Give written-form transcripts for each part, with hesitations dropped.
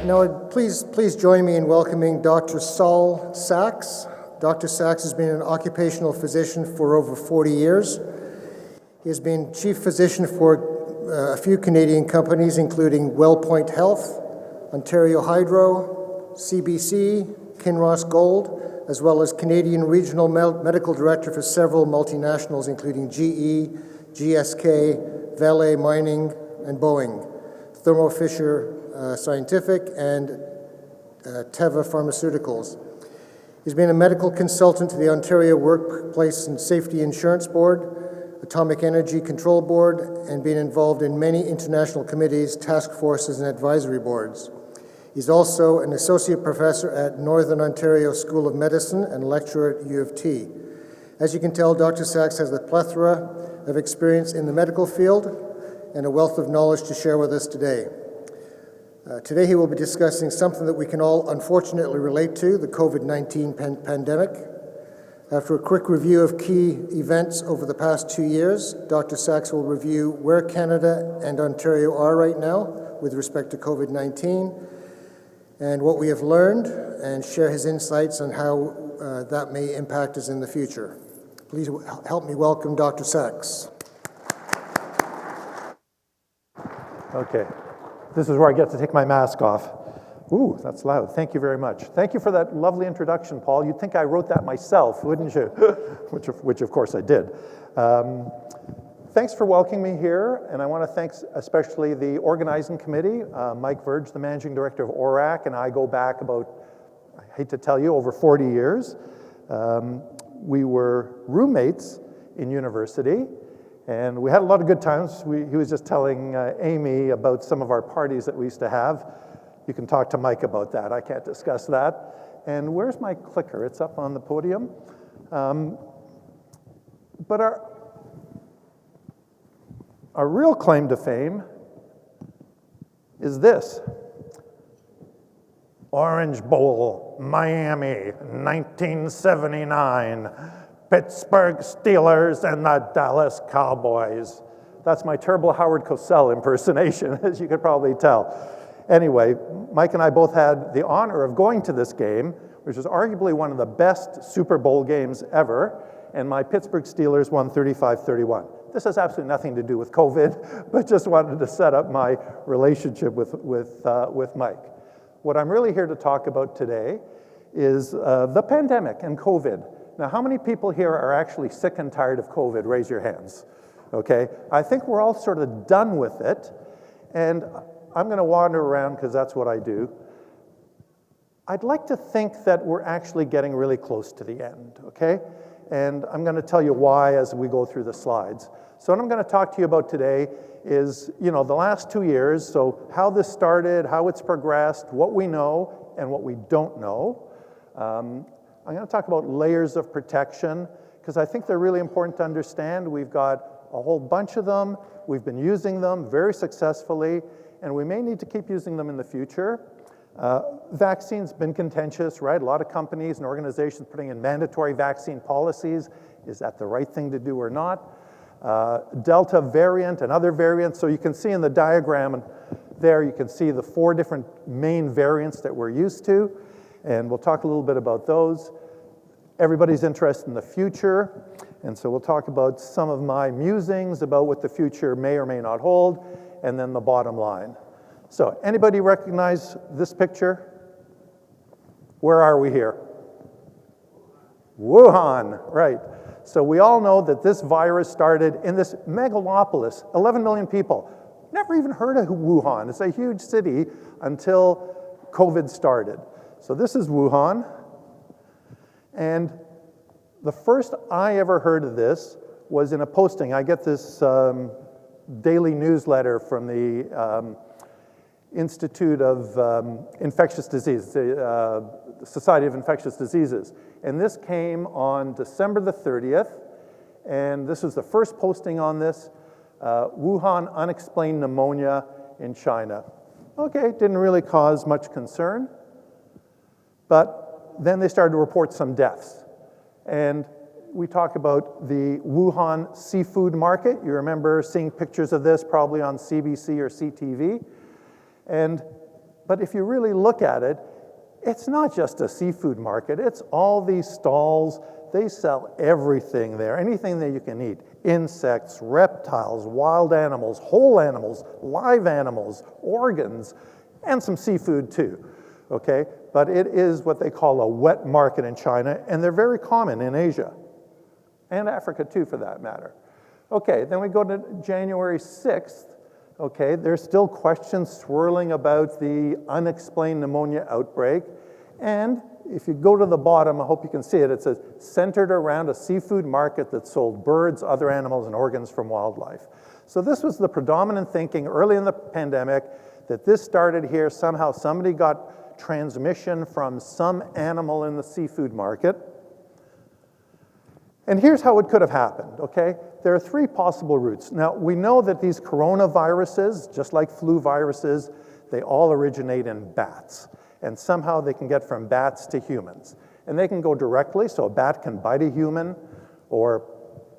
Now, please join me in welcoming Dr. Saul Sachs. Dr. Sachs has been an occupational physician for over 40 years. He has been chief physician for a few Canadian companies, including WellPoint Health, Ontario Hydro, CBC, Kinross Gold, as well as Canadian Regional Medical Director for several multinationals, including GE, GSK, Vale Mining, and Boeing, Thermo Fisher Scientific, and Teva Pharmaceuticals. He's been a medical consultant to the Ontario Workplace and Safety Insurance Board, Atomic Energy Control Board, and been involved in many international committees, task forces, and advisory boards. He's also an associate professor at Northern Ontario School of Medicine and lecturer at U of T. As you can tell, Dr. Sachs has a plethora of experience in the medical field and a wealth of knowledge to share with us today. Today he will be discussing something that we can all unfortunately relate to, the COVID-19 pandemic. After a quick review of key events over the past 2 years, Dr. Sachs will review where Canada and Ontario are right now with respect to COVID-19 and what we have learned, and share his insights on how that may impact us in the future. Please help me welcome Dr. Sachs. Okay. This is where I get to take my mask off. Ooh, that's loud. Thank you very much. Thank you for that lovely introduction, Paul. You'd think I wrote that myself, wouldn't you? which of course I did. Thanks for welcoming me here, and I want to thank especially the organizing committee. Mike Verge, the managing director of ORAC, and I go back about, I hate to tell you, over 40 years. We were roommates in university, and we had a lot of good times. He was just telling Amy about some of our parties that we used to have. You can talk to Mike about that. I can't discuss that. And where's my clicker? It's up on the podium. But our real claim to fame is this. Orange Bowl, Miami, 1979. Pittsburgh Steelers and the Dallas Cowboys. That's my terrible Howard Cosell impersonation, as you could probably tell. Anyway, Mike and I both had the honor of going to this game, which was arguably one of the best Super Bowl games ever, and my Pittsburgh Steelers won 35-31. This has absolutely nothing to do with COVID, but just wanted to set up my relationship with Mike. What I'm really here to talk about today is the pandemic and COVID. Now, how many people here are actually sick and tired of COVID? Raise your hands, okay? I think we're all sort of done with it, and I'm going to wander around because that's what I do. I'd like to think that we're actually getting really close to the end, okay? And I'm going to tell you why as we go through the slides. So what I'm going to talk to you about today is, the last 2 years, so how this started, how it's progressed, what we know and what we don't know. I'm going to talk about layers of protection, because I think they're really important to understand. We've got a whole bunch of them. We've been using them very successfully, and we may need to keep using them in the future. Vaccines been contentious, right? A lot of companies and organizations putting in mandatory vaccine policies. Is that the right thing to do or not? Delta variant and other variants. So you can see in the diagram there, you can see the 4 different main variants that we're used to. And we'll talk a little bit about those. Everybody's interested in the future, and so we'll talk about some of my musings about what the future may or may not hold, and then the bottom line. So, anybody recognize this picture? Where are we here? Wuhan, right. So we all know that this virus started in this megalopolis, 11 million people. Never even heard of Wuhan. It's a huge city until COVID started. So this is Wuhan, and the first I ever heard of this was in a posting. I get this daily newsletter from the Institute of Infectious Diseases, the Society of Infectious Diseases, and this came on December the 30th, and this was the first posting on this, Wuhan unexplained pneumonia in China. Okay, didn't really cause much concern. But then they started to report some deaths. And we talk about the Wuhan seafood market. You remember seeing pictures of this probably on CBC or CTV. And But if you really look at it, it's not just a seafood market, it's all these stalls. They sell everything there, anything that you can eat. Insects, reptiles, wild animals, whole animals, live animals, organs, and some seafood too, okay? But it is what they call a wet market in China, and they're very common in Asia, and Africa too, for that matter. Okay, then we go to January 6th, okay? There's still questions swirling about the unexplained pneumonia outbreak, and if you go to the bottom, I hope you can see it, it says, centered around a seafood market that sold birds, other animals, and organs from wildlife. So this was the predominant thinking early in the pandemic, that this started here, somehow somebody got transmission from some animal in the seafood market. And here's how it could have happened, okay? There are three possible routes. Now, we know that these coronaviruses, just like flu viruses, they all originate in bats. And somehow they can get from bats to humans. And they can go directly, so a bat can bite a human or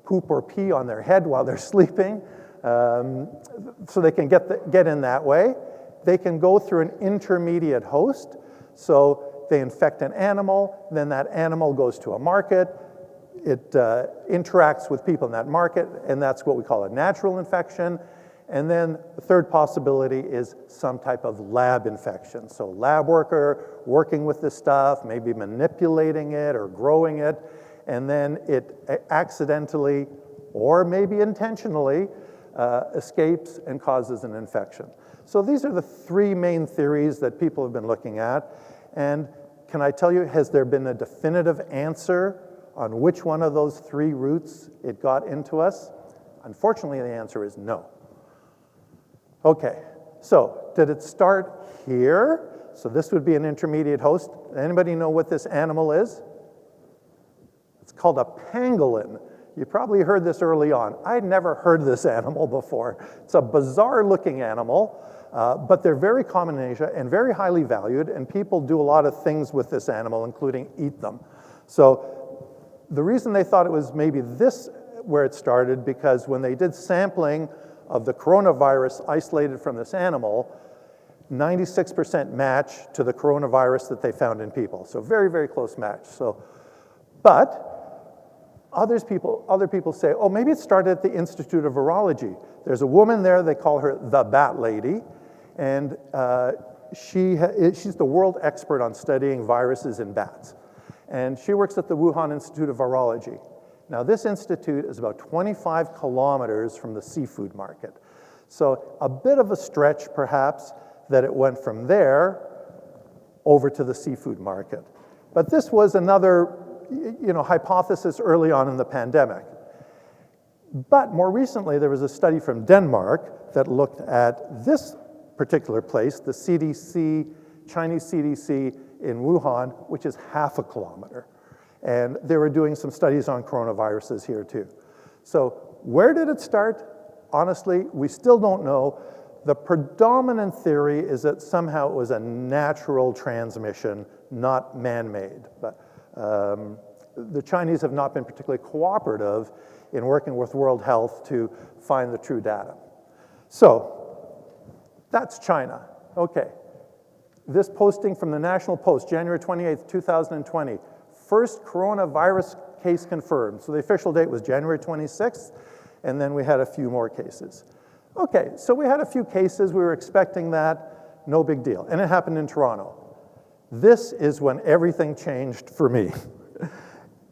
poop or pee on their head while they're sleeping. So they can get in that way. They can go through an intermediate host. So they infect an animal, then that animal goes to a market. It interacts with people in that market, and that's what we call a natural infection. And then the third possibility is some type of lab infection. So lab worker working with this stuff, maybe manipulating it or growing it, and then it accidentally or maybe intentionally escapes and causes an infection. So these are the three main theories that people have been looking at. And can I tell you, has there been a definitive answer on which one of those three routes it got into us? Unfortunately, the answer is no. Okay, so did it start here? So this would be an intermediate host. Anybody know what this animal is? It's called a pangolin. You probably heard this early on. I'd never heard this animal before. It's a bizarre looking animal, but they're very common in Asia and very highly valued, and people do a lot of things with this animal, including eat them. So the reason they thought it was maybe this where it started, because when they did sampling of the coronavirus isolated from this animal, 96% match to the coronavirus that they found in people. So very, very close match. So, but other people say, oh, maybe it started at the Institute of Virology. There's a woman there, they call her the Bat Lady, and she's the world expert on studying viruses in bats. And she works at the Wuhan Institute of Virology. Now, this institute is about 25 kilometers from the seafood market. So a bit of a stretch, perhaps, that it went from there over to the seafood market. But this was another, hypothesis early on in the pandemic. But more recently, there was a study from Denmark that looked at this particular place, the CDC, Chinese CDC in Wuhan, which is half a kilometer. And they were doing some studies on coronaviruses here too. So where did it start? Honestly, we still don't know. The predominant theory is that somehow it was a natural transmission, not man-made. But the Chinese have not been particularly cooperative in working with World Health to find the true data. So that's China. Okay. This posting from the National Post, January 28th, 2020. First coronavirus case confirmed. So the official date was January 26th, and then we had a few more cases. Okay, so we had a few cases. We were expecting that. No big deal. And it happened in Toronto. This is when everything changed for me.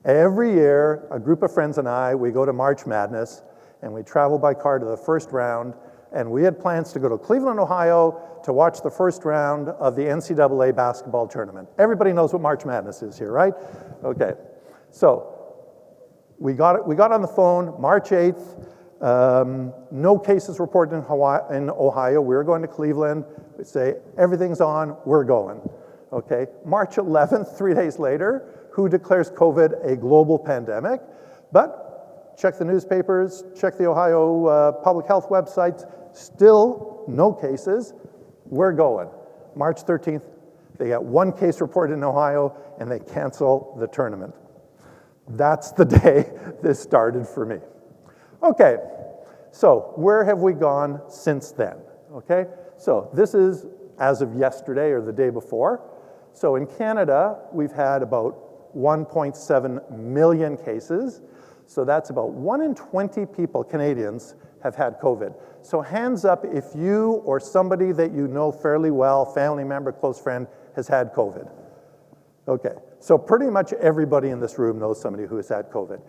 Every year, a group of friends and I, we go to March Madness, and we travel by car to the first round, and we had plans to go to Cleveland, Ohio, to watch the first round of the NCAA basketball tournament. Everybody knows what March Madness is here, right? Okay, so we got on the phone, March 8th, no cases reported in Ohio. We were going to Cleveland. We say, everything's on, we're going. Okay, March 11th, 3 days later, who declares COVID a global pandemic? But check the newspapers, check the Ohio public health websites, still no cases. We're going. March 13th, they got one case reported in Ohio, and they cancel the tournament. That's the day this started for me. Okay, so where have we gone since then? Okay, so this is as of yesterday or the day before. So in Canada, we've had about 1.7 million cases. So that's about 1 in 20 people, Canadians, have had COVID. So hands up if you or somebody that you know fairly well, family member, close friend, has had COVID. Okay, so pretty much everybody in this room knows somebody who has had COVID.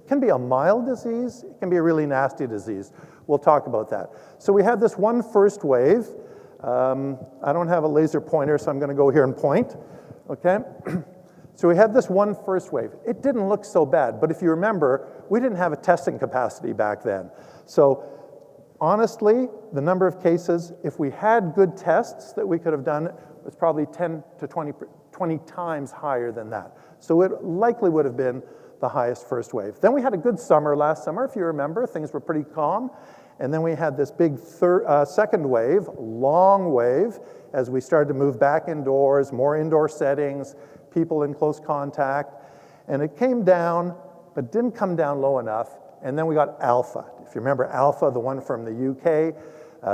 Can be a mild disease, it can be a really nasty disease. We'll talk about that. So we had this one first wave. I don't have a laser pointer, so I'm gonna go here and point, okay? So we had this one first wave. It didn't look so bad, but if you remember, we didn't have a testing capacity back then. So honestly, the number of cases, if we had good tests that we could have done, was probably 10 to 20 times higher than that. So it likely would have been the highest first wave. Then we had a good summer last summer, if you remember. Things were pretty calm. And then we had this big second wave, long wave, as we started to move back indoors, more indoor settings, people in close contact. And it came down, but didn't come down low enough. And then we got Alpha. If you remember Alpha, the one from the UK,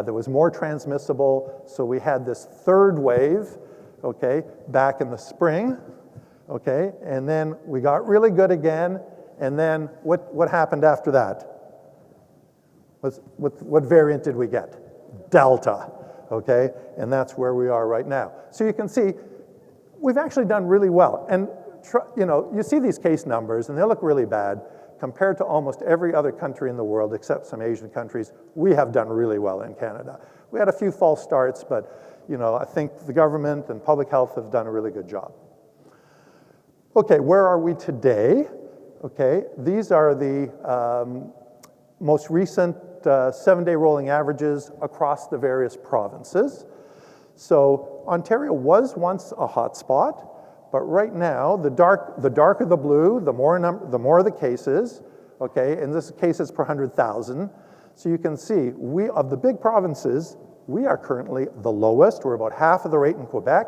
that was more transmissible. So we had this third wave, okay, back in the spring. Okay, and then we got really good again, and then what happened after that? What variant did we get? Delta, okay, and that's where we are right now. So you can see, we've actually done really well, and you see these case numbers, and they look really bad. Compared to almost every other country in the world, except some Asian countries, we have done really well in Canada. We had a few false starts, but I think the government and public health have done a really good job. Okay, where are we today? Okay, these are the most recent 7-day rolling averages across the various provinces. So Ontario was once a hot spot, but right now, the darker the blue, the more the cases, okay, and this is cases per 100,000. So you can see, of the big provinces, we are currently the lowest. We're about half of the rate in Quebec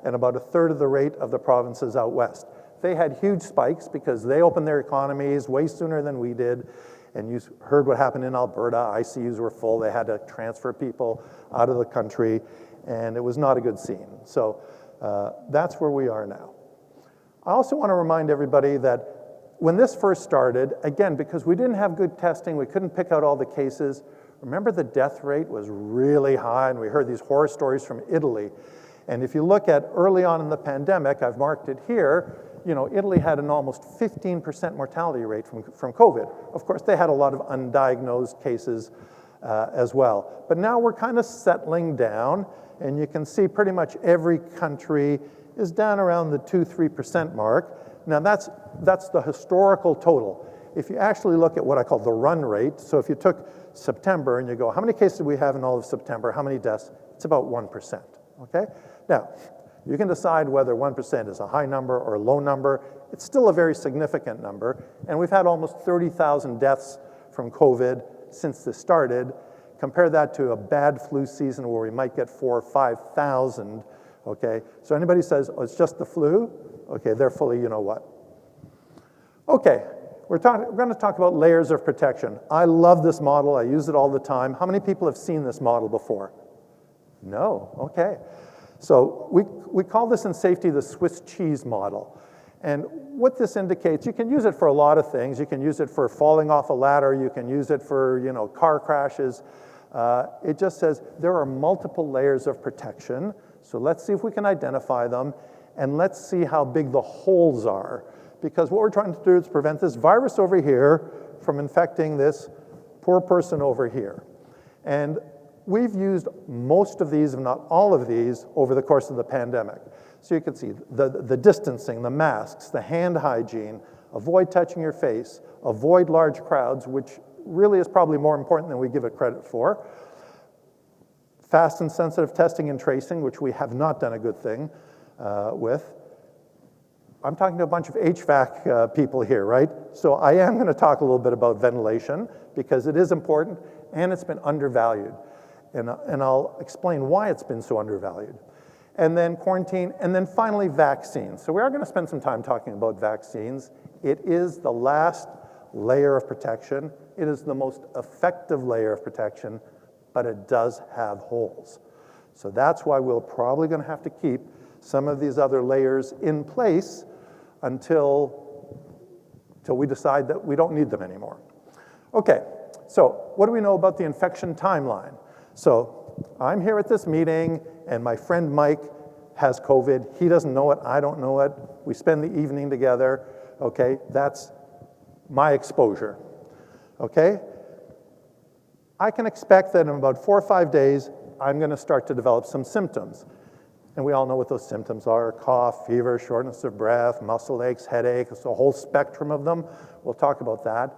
and about a third of the rate of the provinces out west. They had huge spikes because they opened their economies way sooner than we did. And you heard what happened in Alberta. ICUs were full. They had to transfer people out of the country, and it was not a good scene. So that's where we are now. I also want to remind everybody that when this first started, again, because we didn't have good testing, we couldn't pick out all the cases. Remember, the death rate was really high, and we heard these horror stories from Italy. And if you look at early on in the pandemic, I've marked it here, Italy had an almost 15% mortality rate from COVID. Of course, they had a lot of undiagnosed cases as well. But now we're kind of settling down, and you can see pretty much every country is down around the 2-3% mark. Now that's the historical total. If you actually look at what I call the run rate, so if you took September and you go, how many cases did we have in all of September? How many deaths? It's about 1%, okay? Now, you can decide whether 1% is a high number or a low number. It's still a very significant number, and we've had almost 30,000 deaths from COVID since this started. Compare that to a bad flu season where we might get 4,000 or 5,000, okay? So anybody says, oh, it's just the flu? Okay, they're fully you-know-what. Okay, we're going to talk about layers of protection. I love this model. I use it all the time. How many people have seen this model before? No, okay. So we call this in safety the Swiss cheese model. And what this indicates, you can use it for a lot of things. You can use it for falling off a ladder. You can use it for car crashes. It just says there are multiple layers of protection. So let's see if we can identify them. And let's see how big the holes are. Because what we're trying to do is prevent this virus over here from infecting this poor person over here. And we've used most of these, if not all of these, over the course of the pandemic. So you can see the distancing, the masks, the hand hygiene, avoid touching your face, avoid large crowds, which really is probably more important than we give it credit for. Fast and sensitive testing and tracing, which we have not done a good thing with. I'm talking to a bunch of HVAC people here, right? So I am going to talk a little bit about ventilation because it is important and it's been undervalued. And I'll explain why it's been so undervalued. And then quarantine, and then finally vaccines. So we are going to spend some time talking about vaccines. It is the last layer of protection. It is the most effective layer of protection, but it does have holes. So that's why we're probably going to have to keep some of these other layers in place until we decide that we don't need them anymore. Okay, so what do we know about the infection timeline? So I'm here at this meeting, and my friend Mike has COVID. He doesn't know it, I don't know it. We spend the evening together, okay? That's my exposure, okay? I can expect that in about 4 or 5 days, I'm gonna start to develop some symptoms. And we all know what those symptoms are: cough, fever, shortness of breath, muscle aches, headache. It's a whole spectrum of them. We'll talk about that.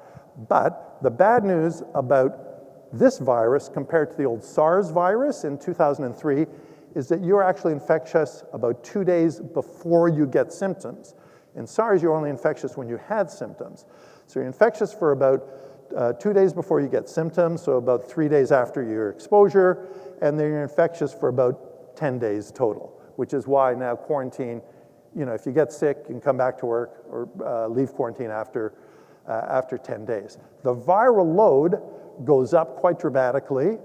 But the bad news about this virus compared to the old SARS virus in 2003 is that you're actually infectious about 2 days before you get symptoms. In SARS, you're only infectious when you had symptoms. So you're infectious for about 2 days before you get symptoms, so about 3 days after your exposure, and then you're infectious for about 10 days total, which is why now quarantine, you know, if you get sick, you can come back to work or leave quarantine after 10 days. The viral load goes up quite dramatically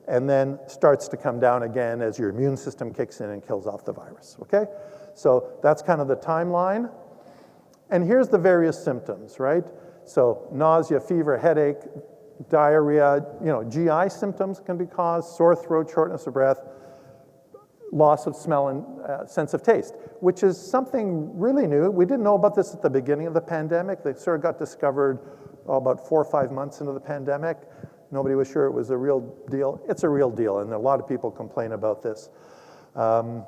and then starts to come down again as your immune system kicks in and kills off the virus, okay? So that's kind of the timeline. And here's the various symptoms, right? So nausea, fever, headache, diarrhea, you know, GI symptoms can be caused, sore throat, shortness of breath, loss of smell and sense of taste, which is something really new. We didn't know about this at the beginning of the pandemic. They sort of got discovered about 4 or 5 months into the pandemic. Nobody was sure it was a real deal. It's a real deal, and a lot of people complain about this. And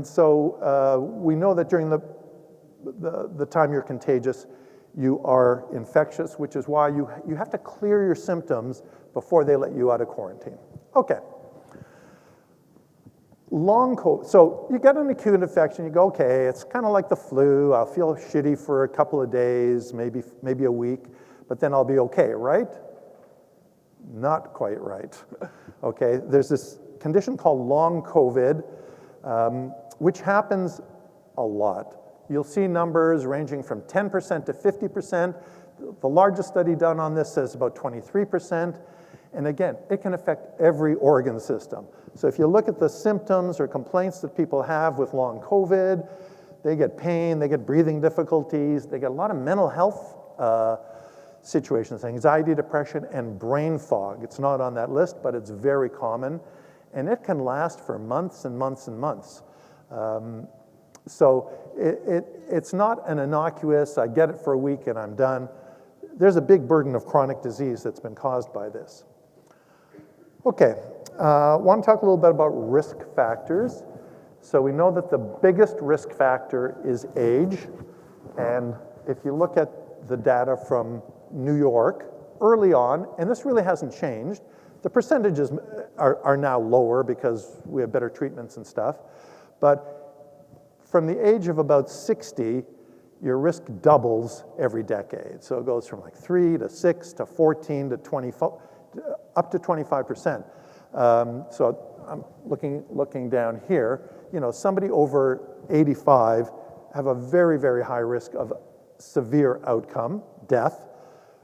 so we know that during the time you're contagious, you are infectious, which is why you have to clear your symptoms before they let you out of quarantine. Okay. Long COVID, so you get an acute infection, you go, okay, it's kind of like the flu, I'll feel shitty for a couple of days, maybe a week, but then I'll be okay, right? Not quite right, okay? There's this condition called long COVID, which happens a lot. You'll see numbers ranging from 10% to 50%. The largest study done on this says about 23%. And again, it can affect every organ system. So if you look at the symptoms or complaints that people have with long COVID, they get pain, they get breathing difficulties, they get a lot of mental health situations, anxiety, depression, and brain fog. It's not on that list, but it's very common. And it can last for months and months and months. So it's not an innocuous, I get it for a week and I'm done. There's a big burden of chronic disease that's been caused by this. Okay, I want to talk a little bit about risk factors. So we know that the biggest risk factor is age. And if you look at the data from New York early on, and this really hasn't changed, the percentages are now lower because we have better treatments and stuff. But from the age of about 60, your risk doubles every decade. So it goes from like 3 to 6 to 14 to 24, up to 25%. So I'm looking down here. You know, somebody over 85 have a very, very high risk of severe outcome, death,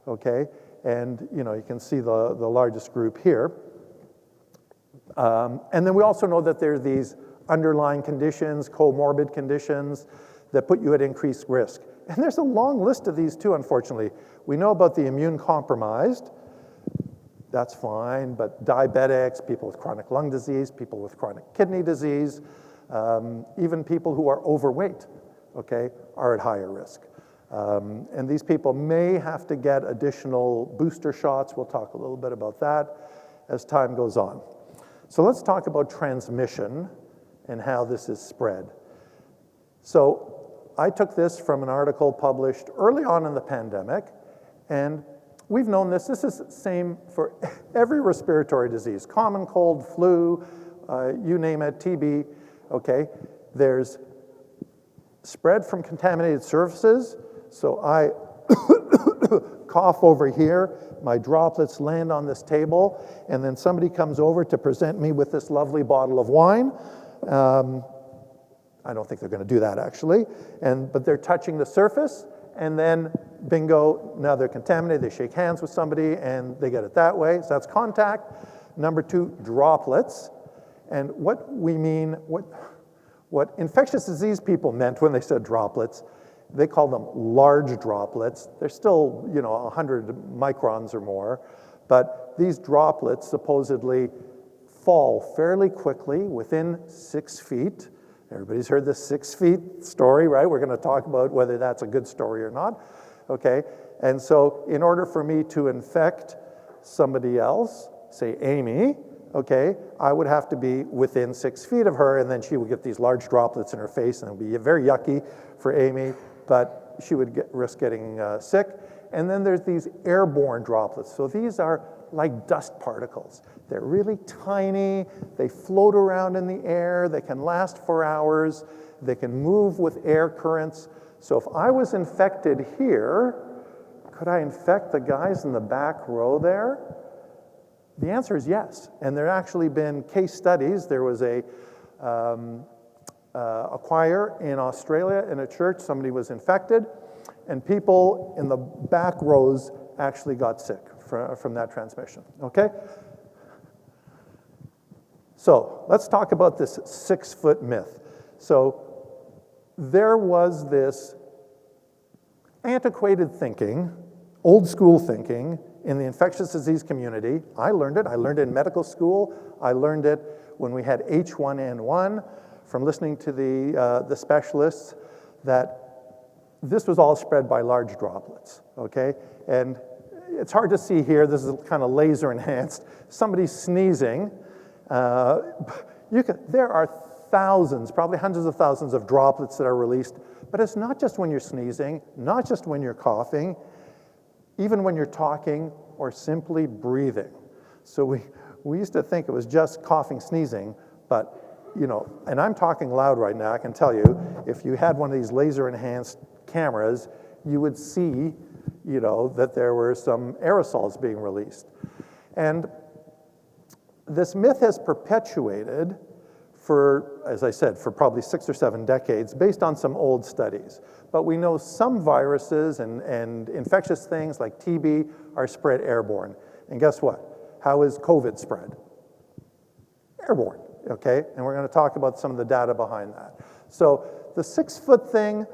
okay? And, you know, you can see the largest group here. And then we also know that there are these underlying conditions, comorbid conditions, that put you at increased risk. And there's a long list of these too, unfortunately. We know about the immune compromised. That's fine, but diabetics, people with chronic lung disease, people with chronic kidney disease, even people who are overweight, okay, are at higher risk. And these people may have to get additional booster shots. We'll talk a little bit about that as time goes on. So let's talk about transmission and how this is spread. So I took this from an article published early on in the pandemic, and we've known this. This is the same for every respiratory disease, common cold, flu, you name it, TB, okay? There's spread from contaminated surfaces. So I cough over here, my droplets land on this table, and then somebody comes over to present me with this lovely bottle of wine. I don't think they're going to do that, actually. But they're touching the surface, and then bingo, now they're contaminated. They shake hands with somebody, and they get it that way. So that's contact. Number 2, droplets. And what we mean, what infectious disease people meant when they said droplets, they call them large droplets. They're still, 100 microns or more, but these droplets supposedly fall fairly quickly within 6 feet. Everybody's heard the 6 feet story, right? We're going to talk about whether that's a good story or not, okay? And so in order for me to infect somebody else, say Amy, okay, I would have to be within 6 feet of her, and then she would get these large droplets in her face, and it would be very yucky for Amy, but she would risk getting sick. And then there's these airborne droplets. So these are like dust particles. They're really tiny, they float around in the air, they can last for hours, they can move with air currents. So if I was infected here, could I infect the guys in the back row there? The answer is yes, and there have actually been case studies. There was a choir in Australia in a church, somebody was infected, and people in the back rows actually got sick from that transmission, okay? So let's talk about this 6-foot myth. So there was this antiquated thinking, old school thinking, in the infectious disease community. I learned it in medical school. I learned it when we had H1N1 from listening to the specialists, that this was all spread by large droplets, okay? And it's hard to see here, this is kind of laser enhanced. Somebody's sneezing. There are thousands, probably hundreds of thousands of droplets that are released, but it's not just when you're sneezing, not just when you're coughing, even when you're talking or simply breathing. So we used to think it was just coughing, sneezing, but, and I'm talking loud right now, I can tell you, if you had one of these laser-enhanced cameras, you would see, that there were some aerosols being released. And this myth has perpetuated for, as I said, for probably 6 or 7 decades, based on some old studies. But we know some viruses and infectious things like TB are spread airborne. And guess what? How is COVID spread? Airborne, okay? And we're going to talk about some of the data behind that. So the 6-foot thing,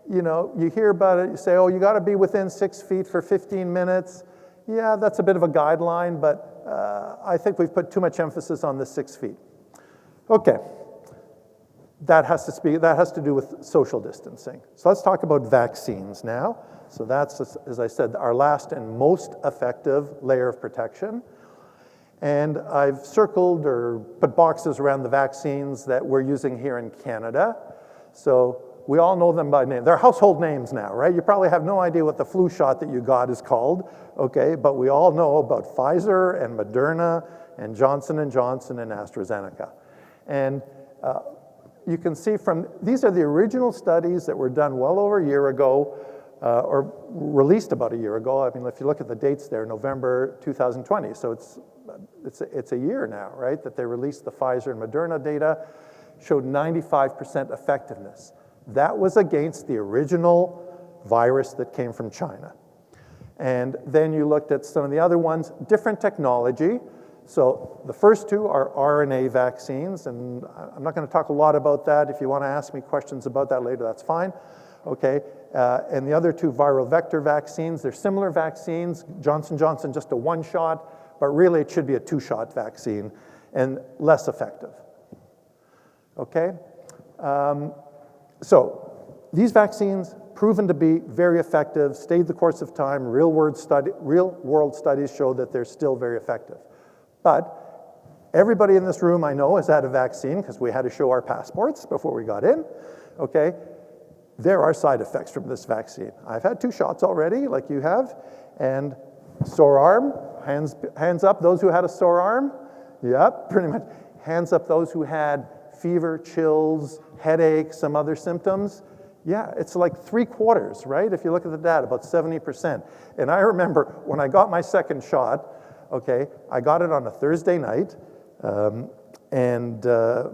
you hear about it, you say, oh, you got to be within 6 feet for 15 minutes. Yeah, that's a bit of a guideline, but I think we've put too much emphasis on the 6 feet. Okay. That has to do with social distancing. So let's talk about vaccines now. So that's, as I said, our last and most effective layer of protection. And I've circled or put boxes around the vaccines that we're using here in Canada. So we all know them by name. They're household names now, right? You probably have no idea what the flu shot that you got is called, okay? But we all know about Pfizer and Moderna and Johnson & Johnson and AstraZeneca. And you can see these are the original studies that were done well over a year ago, or released about a year ago. I mean, if you look at the dates there, November 2020, so it's a year now, right, that they released the Pfizer and Moderna data, showed 95% effectiveness. That was against the original virus that came from China. And then you looked at some of the other ones, different technology. So the first two are RNA vaccines, and I'm not going to talk a lot about that. If you want to ask me questions about that later, that's fine. Okay, and the other two viral vector vaccines, they're similar vaccines. Johnson & Johnson, just a 1-shot, but really it should be a 2-shot vaccine and less effective. Okay, so these vaccines proven to be very effective, stayed the course of time. Real world studies show that they're still very effective. But everybody in this room I know has had a vaccine because we had to show our passports before we got in, okay? There are side effects from this vaccine. I've had 2 shots already, like you have, and sore arm, hands up those who had a sore arm. Yep, pretty much. Hands up those who had fever, chills, headache, some other symptoms. Yeah, it's like 3/4, right? If you look at the data, about 70%. And I remember when I got my second shot, okay, I got it on a Thursday night, and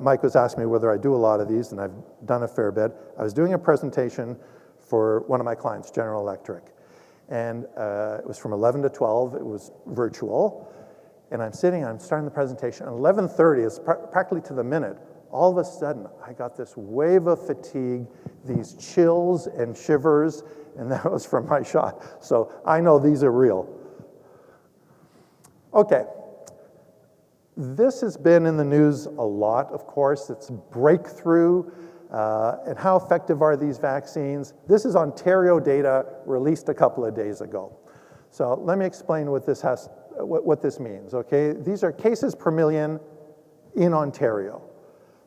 Mike was asking me whether I do a lot of these, and I've done a fair bit. I was doing a presentation for one of my clients, General Electric, and it was from 11 to 12. It was virtual, And I'm sitting, I'm starting the presentation, and 11:30 is practically to the minute. All of a sudden, I got this wave of fatigue, these chills and shivers, and that was from my shot. So I know these are real. Okay. This has been in the news a lot, of course. It's breakthrough, and how effective are these vaccines? This is Ontario data released a couple of days ago. So let me explain what this means, okay? These are cases per million in Ontario.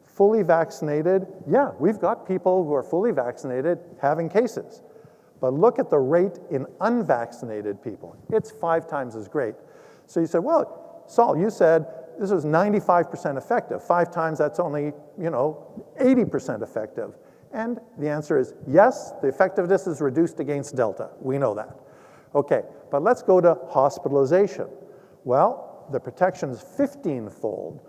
Fully vaccinated, yeah, we've got people who are fully vaccinated having cases. But look at the rate in unvaccinated people. It's 5 times as great. So you said, well, Saul, you said this was 95% effective. 5 times, that's only, 80% effective. And the answer is yes, the effectiveness is reduced against Delta. We know that. Okay, but let's go to hospitalization. Well, the protection is 15-fold.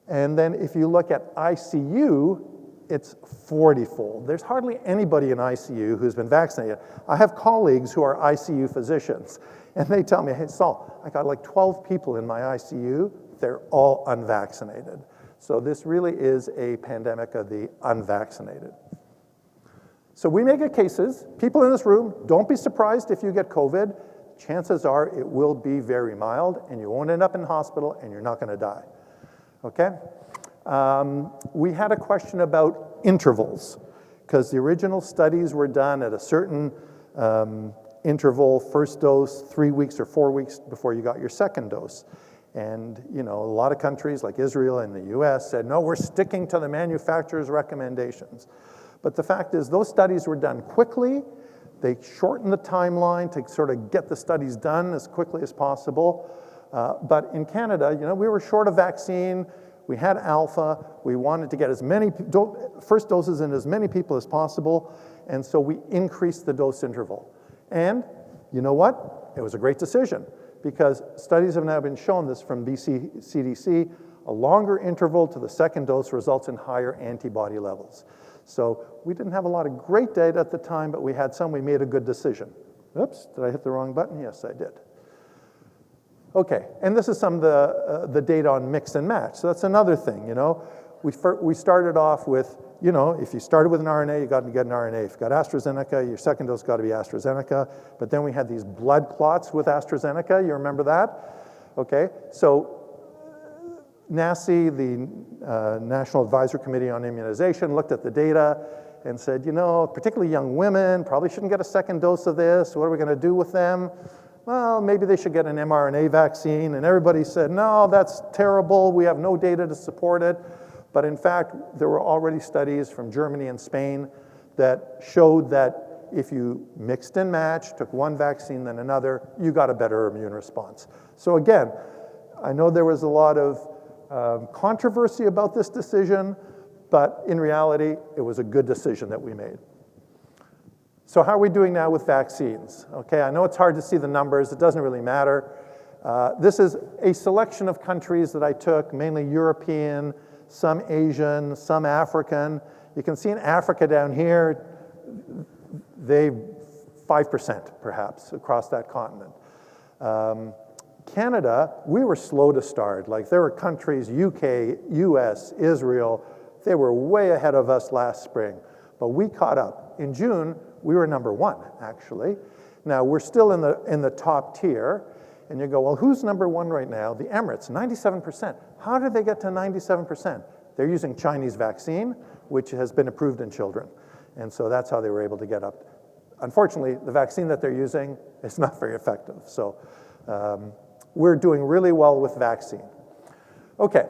And then if you look at ICU, it's 40-fold. There's hardly anybody in ICU who's been vaccinated. I have colleagues who are ICU physicians, and they tell me, hey, Saul, I got like 12 people in my ICU. They're all unvaccinated. So this really is a pandemic of the unvaccinated. So we may get cases. People in this room, don't be surprised if you get COVID. Chances are it will be very mild, and you won't end up in hospital, and you're not going to die. Okay? We had a question about intervals, because the original studies were done at a certain interval, first dose, 3 weeks or 4 weeks before you got your second dose. And, a lot of countries like Israel and the US said, no, we're sticking to the manufacturer's recommendations. But the fact is, those studies were done quickly. They shortened the timeline to sort of get the studies done as quickly as possible. But in Canada, we were short of vaccine. We had alpha. We wanted to get as many first doses in as many people as possible. And so we increased the dose interval. And you know what? It was a great decision, because studies have now been shown this from BC CDC. A longer interval to the second dose results in higher antibody levels. So we didn't have a lot of great data at the time, but we had some. We made a good decision. Oops, did I hit the wrong button? Yes, I did. Okay, and this is some of the data on mix and match. So that's another thing, We started off with, if you started with an RNA, you got to get an RNA. If you got AstraZeneca, your second dose got to be AstraZeneca. But then we had these blood clots with AstraZeneca. You remember that? Okay, so NACI, the National Advisory Committee on Immunization, looked at the data and said, particularly young women probably shouldn't get a second dose of this. What are we going to do with them? Well, maybe they should get an mRNA vaccine. And everybody said, no, that's terrible. We have no data to support it. But in fact, there were already studies from Germany and Spain that showed that if you mixed and matched, took one vaccine then another, you got a better immune response. So again, I know there was a lot of controversy about this decision, but in reality, it was a good decision that we made. So how are we doing now with vaccines? Okay, I know it's hard to see the numbers. It doesn't really matter. This is a selection of countries that I took, mainly European, some Asian, some African. You can see in Africa down here, they 5% perhaps across that continent. Canada, we were slow to start. Like there were countries, UK, US, Israel, they were way ahead of us last spring, but we caught up. In June, we were number 1, actually. Now, we're still in the top tier, and you go, well, who's number 1 right now? The Emirates, 97%. How did they get to 97%? They're using Chinese vaccine, which has been approved in children. And so that's how they were able to get up. Unfortunately, the vaccine that they're using is not very effective. So we're doing really well with vaccine. Okay,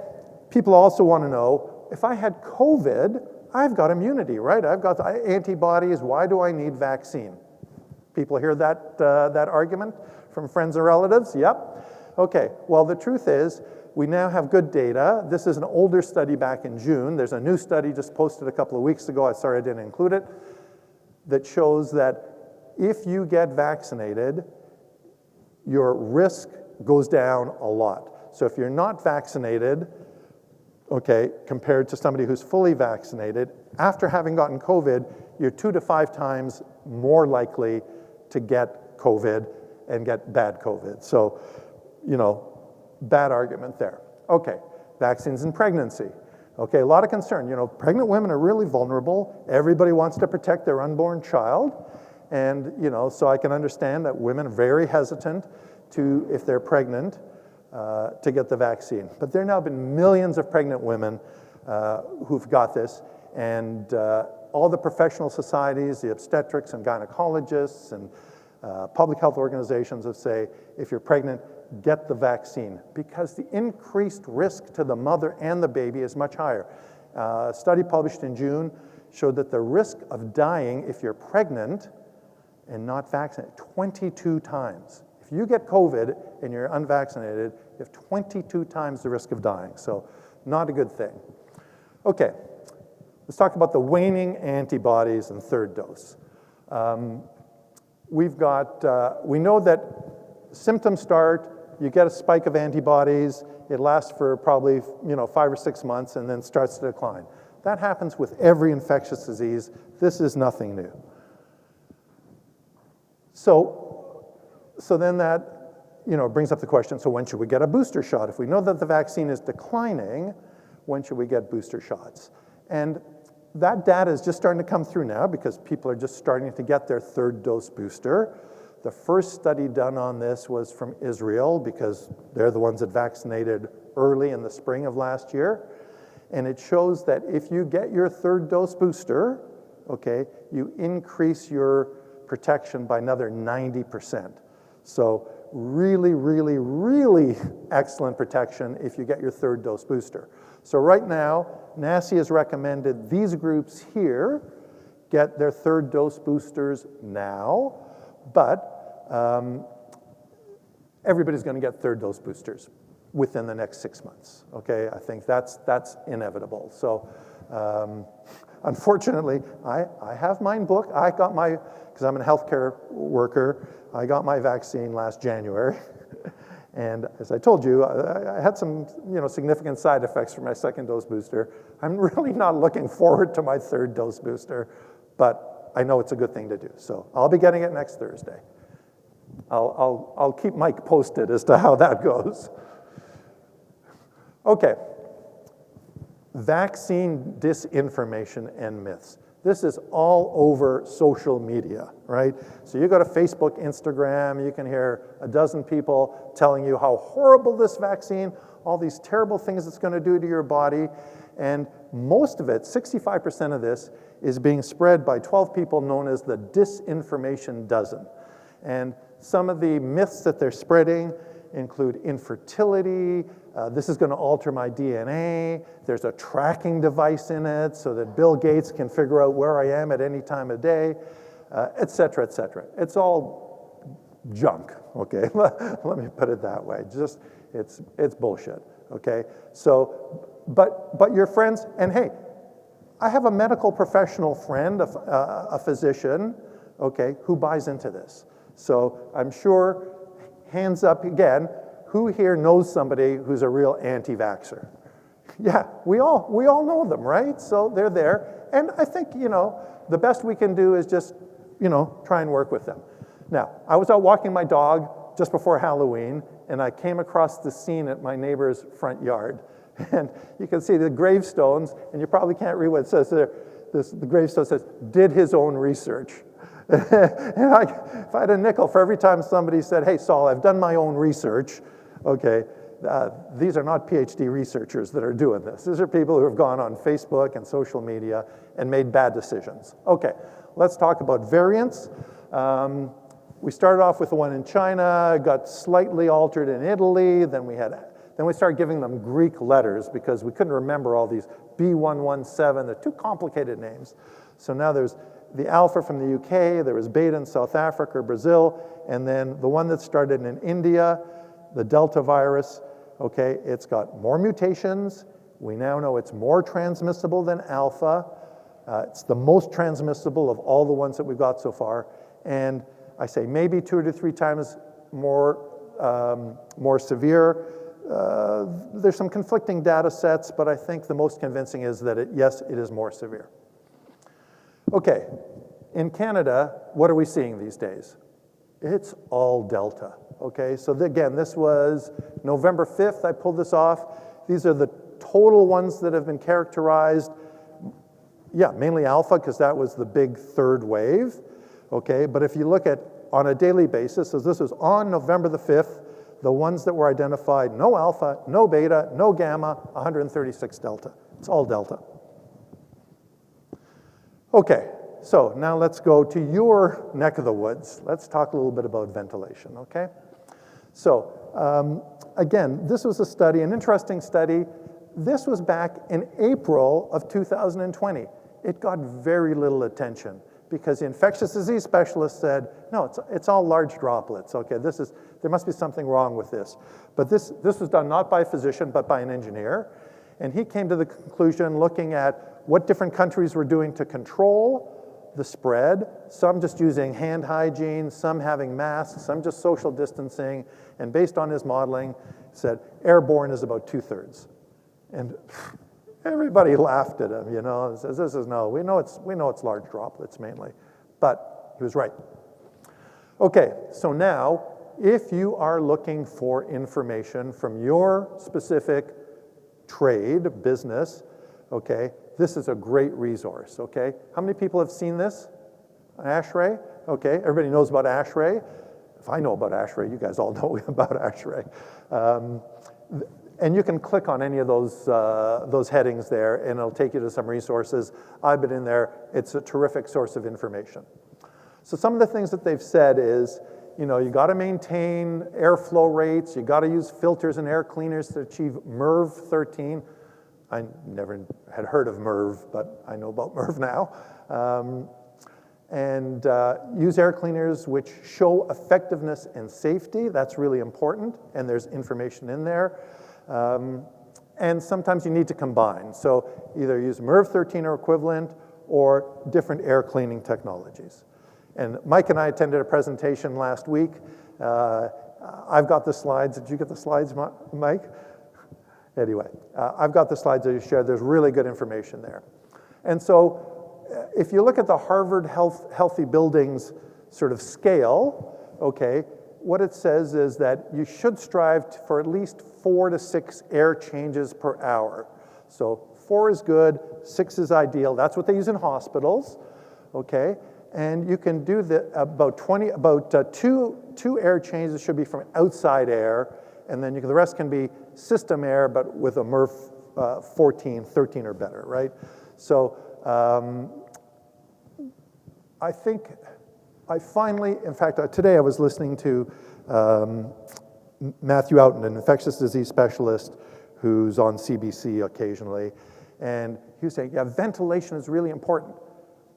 people also want to know, if I had COVID, I've got immunity, right? I've got antibodies. Why do I need vaccine? People hear that, that argument from friends and relatives? Yep. Okay, well, the truth is, we now have good data. This is an older study back in June. There's a new study just posted a couple of weeks ago. I'm sorry I didn't include it, that shows that if you get vaccinated, your risk goes down a lot. So if you're not vaccinated, okay, compared to somebody who's fully vaccinated, after having gotten COVID, you're 2 to 5 times more likely to get COVID and get bad COVID. So, bad argument there. Okay, vaccines in pregnancy. Okay, a lot of concern. You know, pregnant women are really vulnerable. Everybody wants to protect their unborn child. And, you know, so I can understand that women are very hesitant to, if they're pregnant, to get the vaccine. But there have now been millions of pregnant women who've got this, and all the professional societies, the obstetrics and gynecologists and public health organizations have say, if you're pregnant, get the vaccine, because the increased risk to the mother and the baby is much higher. A study published in June showed that the risk of dying if you're pregnant and not vaccinated, 22 times. If you get COVID and you're unvaccinated, you have 22 times the risk of dying, so not a good thing. Okay, let's talk about the waning antibodies and third dose. We know that symptoms start, you get a spike of antibodies, it lasts for probably 5 or 6 months and then starts to decline. That happens with every infectious disease. This is nothing new. So then that brings up the question, so when should we get a booster shot? If we know that the vaccine is declining, when should we get booster shots? And that data is just starting to come through now because people are just starting to get their third dose booster. The first study done on this was from Israel because they're the ones that vaccinated early in the spring of last year. And it shows that if you get your third dose booster, okay, you increase your protection by another 90%. So really, really, really excellent protection if you get your third dose booster. So right now, NACI has recommended these groups here get their third dose boosters now, but everybody's going to get third dose boosters within the next 6 months, okay? I think that's inevitable. So unfortunately, I have mine booked. I got my, because I'm a healthcare worker, I got my vaccine last January. And as I told you, I had some significant side effects from my second dose booster. I'm really not looking forward to my third dose booster, but I know it's a good thing to do. So I'll be getting it next Thursday. I'll keep Mike posted as to how that goes. Okay, vaccine disinformation and myths. This is all over social media, right? So you go to Facebook, Instagram, you can hear a dozen people telling you how horrible this vaccine, all these terrible things it's going to do to your body, and most of it, 65% of this, is being spread by 12 people known as the disinformation dozen. And some of the myths that they're spreading include infertility, this is going to alter my DNA, there's a tracking device in it so that Bill Gates can figure out where I am at any time of day, et cetera, et cetera. It's all junk, okay? Let me put it that way. Just, it's bullshit, okay? So, but your friends, and hey, I have a medical professional friend, a physician, okay, who buys into this. So I'm sure, hands up again, who here knows somebody who's a real anti-vaxxer? Yeah, we all know them, right? So they're there. And I think, the best we can do is just, try and work with them. Now, I was out walking my dog just before Halloween, and I came across the scene at my neighbor's front yard. And you can see the gravestones, and you probably can't read what it says there. The gravestone says, did his own research. And if I had a nickel for every time somebody said, hey, Saul, I've done my own research, okay, these are not PhD researchers that are doing this. These are people who have gone on Facebook and social media and made bad decisions. Okay, let's talk about variants. We started off with the one in China, got slightly altered in Italy, then we started giving them Greek letters because we couldn't remember all these B117, they're too complicated names. So now there's the Alpha from the UK, there was Beta in South Africa, Brazil, and then the one that started in India, the Delta virus, okay, it's got more mutations. We now know it's more transmissible than Alpha. It's the most transmissible of all the ones that we've got so far. And I say maybe 2 to 3 times more severe. There's some conflicting data sets, but I think the most convincing is that yes, it is more severe. Okay, in Canada, what are we seeing these days? It's all Delta, okay? So again, this was November 5th, I pulled this off. These are the total ones that have been characterized. Yeah, mainly Alpha, because that was the big third wave, okay? But if you look at on a daily basis, so this was on November the 5th, the ones that were identified, no Alpha, no Beta, no Gamma, 136 Delta. It's all Delta. Okay, so now let's go to your neck of the woods. Let's talk a little bit about ventilation, okay? So, again, this was a study, an interesting study. This was back in April of 2020. It got very little attention because the infectious disease specialist said, no, it's all large droplets, okay? There must be something wrong with this. But this was done not by a physician, but by an engineer. And he came to the conclusion looking at what different countries were doing to control the spread, some just using hand hygiene, some having masks, some just social distancing, and based on his modeling, said airborne is about 2/3. And everybody laughed at him, you know, and says, this is no, we know it's large droplets mainly, but he was right. Okay, so now, if you are looking for information from your specific trade, business, okay, this is a great resource, okay? How many people have seen this? ASHRAE, okay, everybody knows about ASHRAE. If I know about ASHRAE, you guys all know about ASHRAE. And you can click on any of those headings there, and it'll take you to some resources. I've been in there. It's a terrific source of information. So some of the things that they've said is, you know, you got to maintain airflow rates. You got to use filters and air cleaners to achieve MERV 13. I never had heard of MERV, but I know about MERV now. And use air cleaners which show effectiveness and safety. That's really important, and there's information in there. And sometimes you need to combine. So either use MERV 13 or equivalent, or different air cleaning technologies. And Mike and I attended a presentation last week. I've got the slides. Did you get the slides, Mike? Anyway, I've got the slides that you shared. There's really good information there. And so if you look at the Harvard Healthy Buildings sort of scale, okay, what it says is that you should strive for at least 4 to 6 air changes per hour. So 4 is good, 6 is ideal. That's what they use in hospitals, okay? And you can do about two air changes should be from outside air, and then the rest can be system air, but with a MERV 14, 13 or better, right? So I think I finally, in fact, today I was listening to Matthew Outen, an infectious disease specialist who's on CBC occasionally, and he was saying, yeah, ventilation is really important.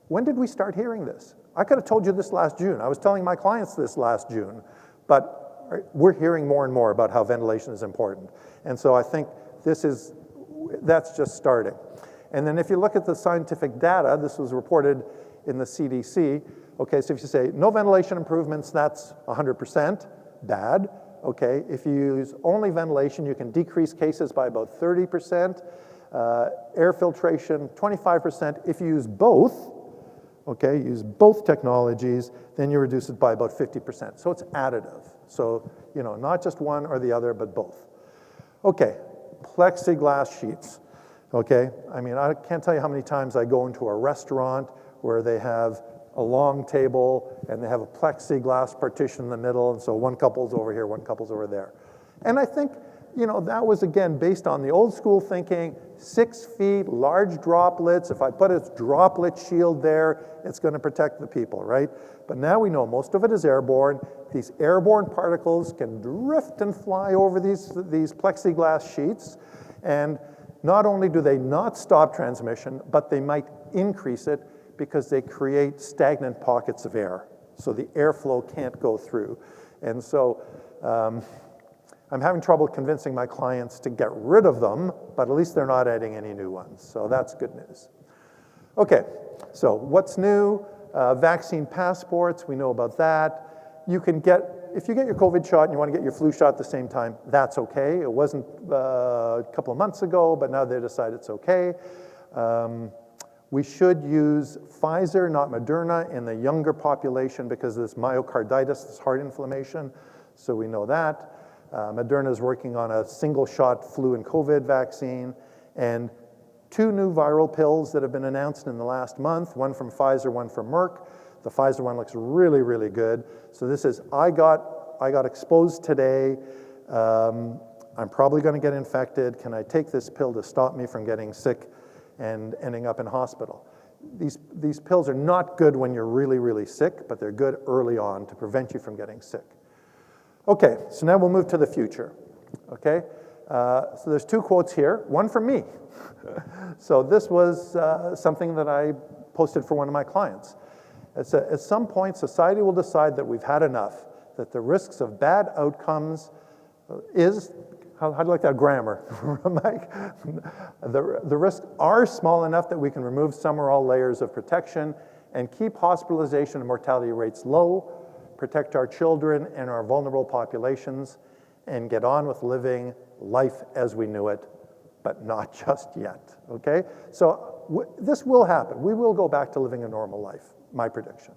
When did we start hearing this? I could have told you this last June. I was telling my clients this last June, but we're hearing more and more about how ventilation is important. And so I think that's just starting. And then if you look at the scientific data, this was reported in the CDC, okay, so if you say no ventilation improvements, that's 100% bad, okay? If you use only ventilation, you can decrease cases by about 30%, air filtration, 25%. If you use both, okay, use both technologies, then you reduce it by about 50%. So it's additive. So, you know, not just one or the other, but both. Okay, plexiglass sheets, okay? I mean, I can't tell you how many times I go into a restaurant where they have a long table and they have a plexiglass partition in the middle, and so one couple's over here, one couple's over there. And I think, you know, that was, again, based on the old school thinking, 6 feet, large droplets. If I put a droplet shield there, it's going to protect the people, right? But now we know most of it is airborne. These airborne particles can drift and fly over these plexiglass sheets. And not only do they not stop transmission, but they might increase it because they create stagnant pockets of air. So the airflow can't go through. And so I'm having trouble convincing my clients to get rid of them, but at least they're not adding any new ones. So that's good news. Okay, so what's new? Vaccine passports, we know about that. You can get, if you get your COVID shot and you want to get your flu shot at the same time, that's okay. It wasn't a couple of months ago, but now they decide it's okay. We should use Pfizer, not Moderna, in the younger population because of this myocarditis, this heart inflammation, so we know that. Moderna is working on a single-shot flu and COVID vaccine, and 2 new viral pills that have been announced in the last month, one from Pfizer, one from Merck. The Pfizer one looks really, really good. So this is, I got exposed today. I'm probably going to get infected. Can I take this pill to stop me from getting sick and ending up in hospital? These pills are not good when you're really, really sick, but they're good early on to prevent you from getting sick. Okay, so now we'll move to the future, okay? So there's 2 quotes here, one from me. So this was something that I posted for one of my clients. It said, at some point, society will decide that we've had enough, that the risks of bad outcomes is, how do you like that grammar, Mike? The risks are small enough that we can remove some or all layers of protection and keep hospitalization and mortality rates low, protect our children and our vulnerable populations, and get on with living life as we knew it, but not just yet, okay? So this will happen. We will go back to living a normal life, my prediction,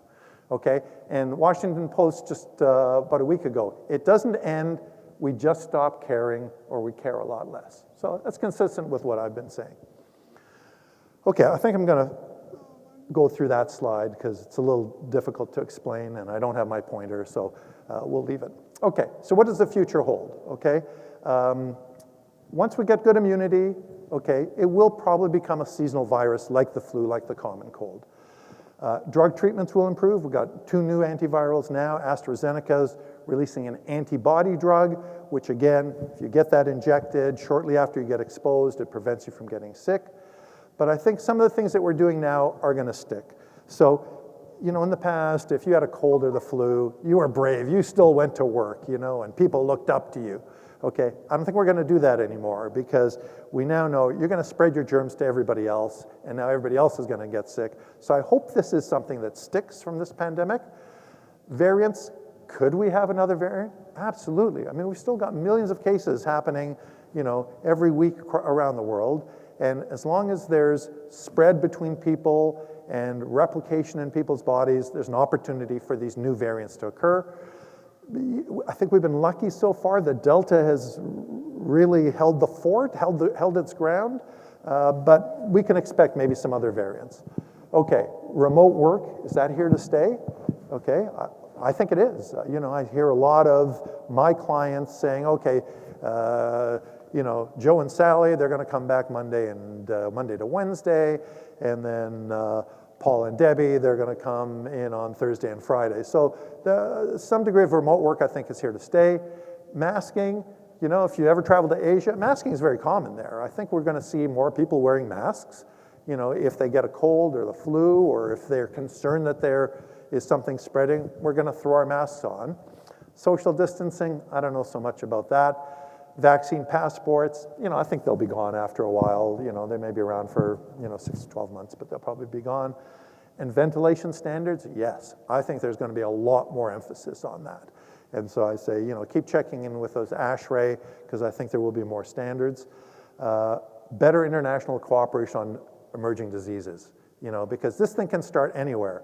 okay? And Washington Post just about a week ago, it doesn't end, we just stop caring or we care a lot less. So that's consistent with what I've been saying. Okay, I think I'm gonna go through that slide because it's a little difficult to explain and I don't have my pointer, so we'll leave it. Okay, so what does the future hold, okay? Once we get good immunity, okay, it will probably become a seasonal virus like the flu, like the common cold. Drug treatments will improve. We've got 2 new antivirals now. AstraZeneca's releasing an antibody drug, which again, if you get that injected shortly after you get exposed, it prevents you from getting sick. But I think some of the things that we're doing now are gonna stick. So, you know, in the past, if you had a cold or the flu, you were brave, you still went to work, you know, and people looked up to you. Okay, I don't think we're gonna do that anymore because we now know you're gonna spread your germs to everybody else, and now everybody else is gonna get sick. So I hope this is something that sticks from this pandemic. Variants, could we have another variant? Absolutely. I mean, we've still got millions of cases happening, you know, every week around the world. And as long as there's spread between people and replication in people's bodies, there's an opportunity for these new variants to occur. I think we've been lucky so far that Delta has really held the fort, held its ground, but we can expect maybe some other variants. Okay, remote work, is that here to stay? Okay, I think it is. You know, I hear a lot of my clients saying, okay, you know, Joe and Sally, they're gonna come back Monday to Wednesday, and then Paul and Debbie, they're gonna come in on Thursday and Friday. So some degree of remote work I think is here to stay. Masking, you know, if you ever travel to Asia, masking is very common there. I think we're gonna see more people wearing masks, you know, if they get a cold or the flu, or if they're concerned that there is something spreading, we're gonna throw our masks on. Social distancing, I don't know so much about that. Vaccine passports, you know, I think they'll be gone after a while. You know, they may be around for, you know, 6 to 12 months, but they'll probably be gone. And ventilation standards, yes, I think there's gonna be a lot more emphasis on that. And so I say, you know, keep checking in with those ASHRAE, because I think there will be more standards. Better international cooperation on emerging diseases, you know, because this thing can start anywhere.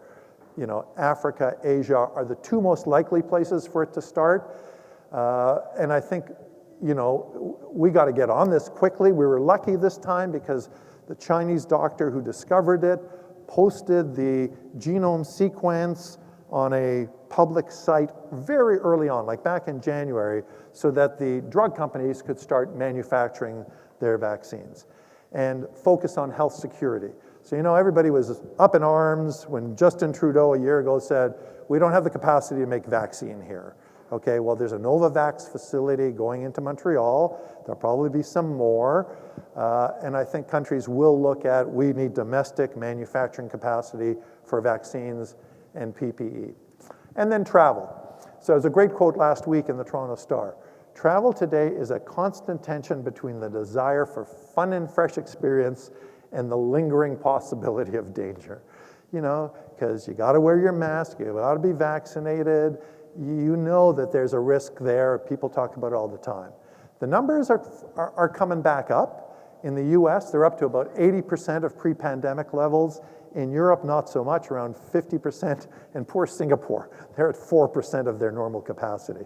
You know, Africa, Asia are the 2 most likely places for it to start. And I think, you know, we got to get on this quickly. We were lucky this time because the Chinese doctor who discovered it posted the genome sequence on a public site very early on, like back in January, so that the drug companies could start manufacturing their vaccines and focus on health security. So, you know, everybody was up in arms when Justin Trudeau a year ago said, we don't have the capacity to make vaccine here. Okay, well, there's a Novavax facility going into Montreal. There'll probably be some more. And I think countries will look at, we need domestic manufacturing capacity for vaccines and PPE. And then travel. So there's a great quote last week in the Toronto Star. Travel today is a constant tension between the desire for fun and fresh experience and the lingering possibility of danger. You know, because you gotta wear your mask, you gotta be vaccinated, you know that there's a risk there. People talk about it all the time. The numbers are coming back up, In the US, they're up to about 80% of pre-pandemic levels. In Europe, not so much, around 50%. And poor Singapore, they're at 4% of their normal capacity.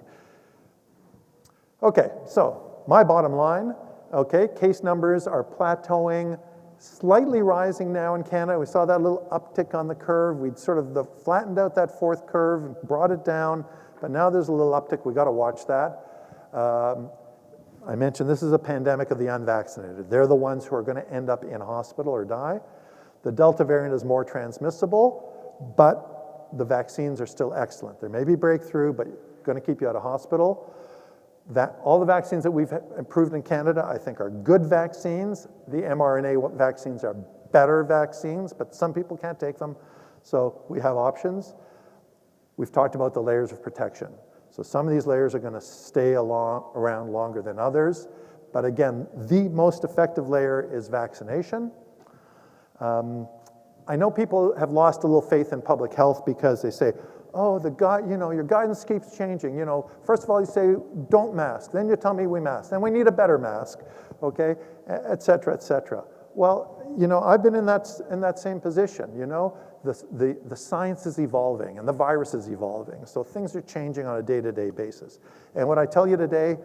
Okay, so my bottom line, okay, case numbers are plateauing, slightly rising now in Canada. We saw that little uptick on the curve. We'd sort of flattened out that fourth curve, brought it down, but now there's a little uptick. We got to watch that. I mentioned this is a pandemic of the unvaccinated. They're the ones who are going to end up in hospital or die. The Delta variant is more transmissible, but the vaccines are still excellent. There may be breakthrough, but going to keep you out of hospital. All the vaccines that we've approved in Canada, I think, are good vaccines. The mRNA vaccines are better vaccines, but some people can't take them, so we have options. We've talked about the layers of protection. So some of these layers are going to stay around longer than others, but again, the most effective layer is vaccination. I know people have lost a little faith in public health because they say, oh, your guidance keeps changing. First of all, you say, don't mask. Then you tell me we mask. Then we need a better mask, okay, et cetera, et cetera. Well, I've been in that same position, The science is evolving and the virus is evolving. So things are changing on a day-to-day basis. And what I tell you today,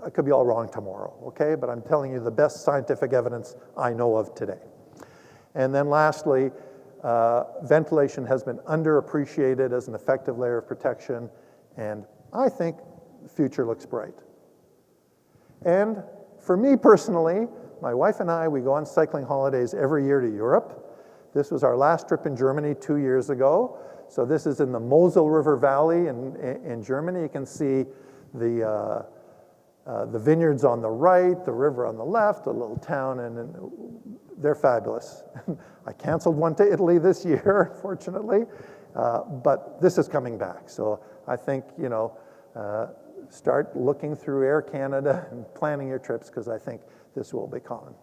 I could be all wrong tomorrow, okay? But I'm telling you the best scientific evidence I know of today. And then lastly, ventilation has been underappreciated as an effective layer of protection, and I think the future looks bright. And for me personally, my wife and I, we go on cycling holidays every year to Europe. This was our last trip in Germany 2 years ago. So this is in the Mosel River Valley in Germany. You can see the vineyards on the right, the river on the left, a little town, and they're fabulous. I canceled one to Italy this year, unfortunately, but this is coming back. So I think, start looking through Air Canada and planning your trips, because I think this will be common.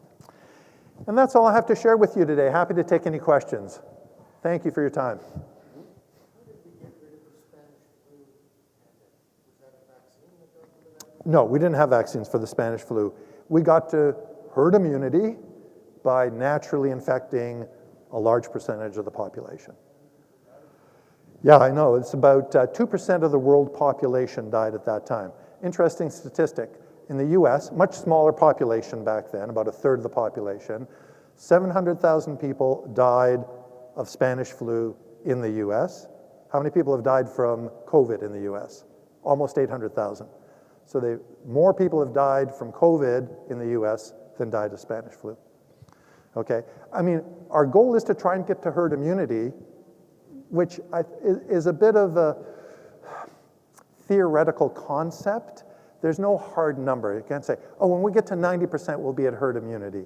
And that's all I have to share with you today. Happy to take any questions. Thank you for your time. How did we get rid of the Spanish flu pandemic? Was that a vaccine that got rid of that? No, we didn't have vaccines for the Spanish flu. We got to herd immunity by naturally infecting a large percentage of the population. Yeah, I know. It's about 2% of the world population died at that time. Interesting statistic. In the US, much smaller population back then, about a third of the population, 700,000 people died of Spanish flu in the US. How many people have died from COVID in the US? Almost 800,000. So more people have died from COVID in the US than died of Spanish flu. Okay, I mean, our goal is to try and get to herd immunity, which is a bit of a theoretical concept. There's no hard number. You can't say, oh, when we get to 90%, we'll be at herd immunity.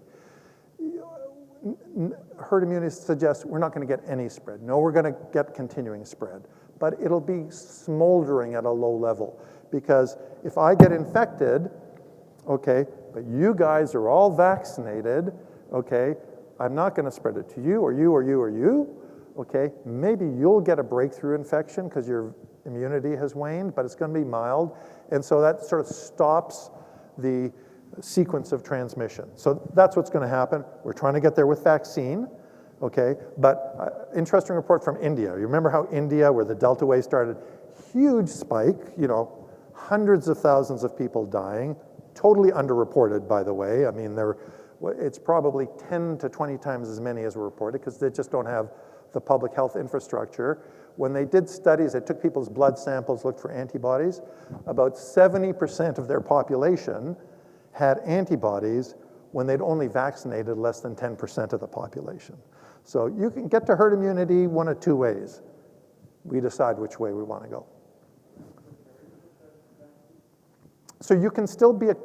Herd immunity suggests we're not going to get any spread. No, we're going to get continuing spread. But it'll be smoldering at a low level. Because if I get infected, okay, but you guys are all vaccinated, okay, I'm not going to spread it to you or you or you or you, okay? Maybe you'll get a breakthrough infection because your immunity has waned, but it's going to be mild. And so that sort of stops the sequence of transmission. So that's what's going to happen. We're trying to get there with vaccine, okay? But interesting report from India. You remember how India, where the Delta wave started, huge spike, hundreds of thousands of people dying, totally underreported, by the way. I mean, it's probably 10 to 20 times as many as were reported because they just don't have the public health infrastructure. When they did studies, they took people's blood samples, looked for antibodies. About 70% of their population had antibodies when they'd only vaccinated less than 10% of the population. So you can get to herd immunity one of two ways. We decide which way we want to go. So you can still be a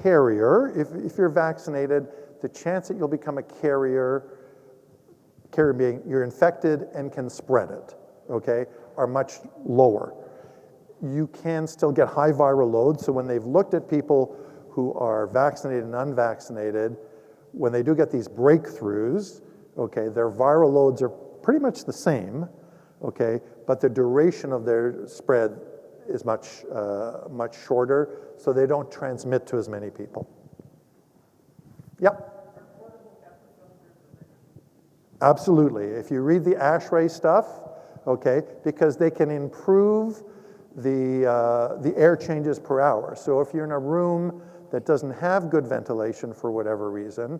carrier if you're vaccinated. The chance that you'll become a carrier being you're infected and can spread it, okay, are much lower. You can still get high viral loads. So when they've looked at people who are vaccinated and unvaccinated, when they do get these breakthroughs, okay, their viral loads are pretty much the same, okay, but the duration of their spread is much shorter, so they don't transmit to as many people. Yep. Absolutely. If you read the ASHRAE stuff, okay, because they can improve the air changes per hour. So if you're in a room that doesn't have good ventilation for whatever reason,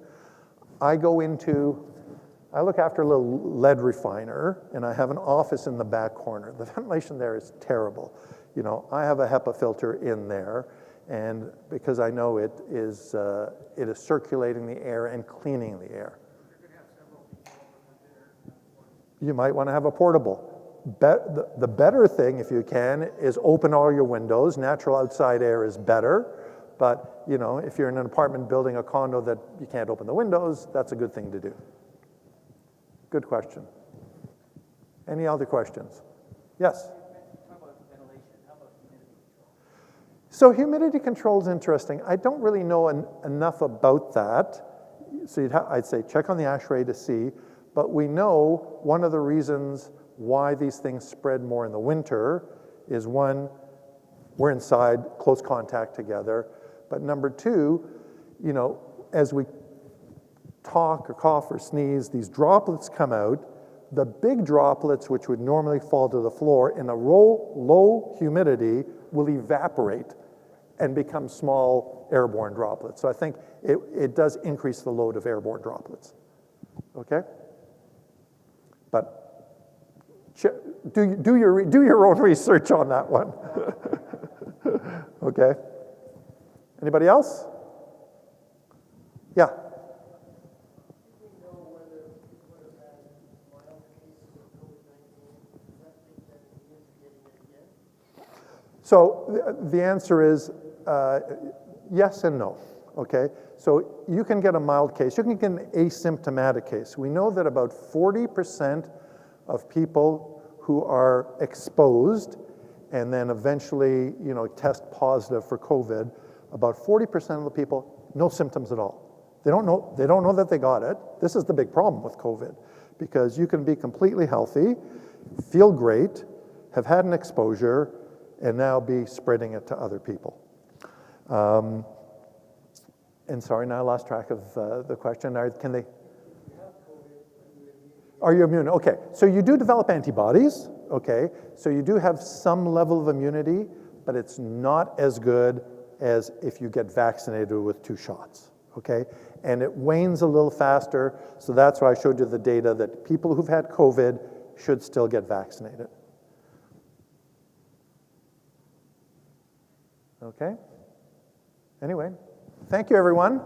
I look after a little lead refiner, and I have an office in the back corner. The ventilation there is terrible. You know, I have a HEPA filter in there, and because I know it is circulating the air and cleaning the air. You might want to have a portable. The better thing, if you can, is open all your windows. Natural outside air is better, but you know, if you're in an apartment building, a condo that you can't open the windows, that's a good thing to do. Good question. Any other questions? Yes? So humidity control is interesting. I don't really know enough about that. So I'd say check on the ASHRAE to see, but we know one of the reasons why these things spread more in the winter is one, we're inside, close contact together, but number two, you know, as we talk or cough or sneeze, these droplets come out. The big droplets, which would normally fall to the floor, in a low humidity will evaporate and become small airborne droplets. So I think it does increase the load of airborne droplets, okay? But do your own research on that one, okay? Anybody else? Yeah. So the answer is yes and no, okay? So you can get a mild case. You can get an asymptomatic case. We know that about 40% of people who are exposed and then eventually, you know, test positive for COVID, about 40% of the people, no symptoms at all. They don't know that they got it. This is the big problem with COVID, because you can be completely healthy, feel great, have had an exposure, and now be spreading it to other people. And sorry, now I lost track of the question. Are you immune? Okay, so you do develop antibodies, okay? So you do have some level of immunity, but it's not as good as if you get vaccinated with 2 shots, okay? And it wanes a little faster, so that's why I showed you the data that people who've had COVID should still get vaccinated. Okay? Anyway, thank you, everyone.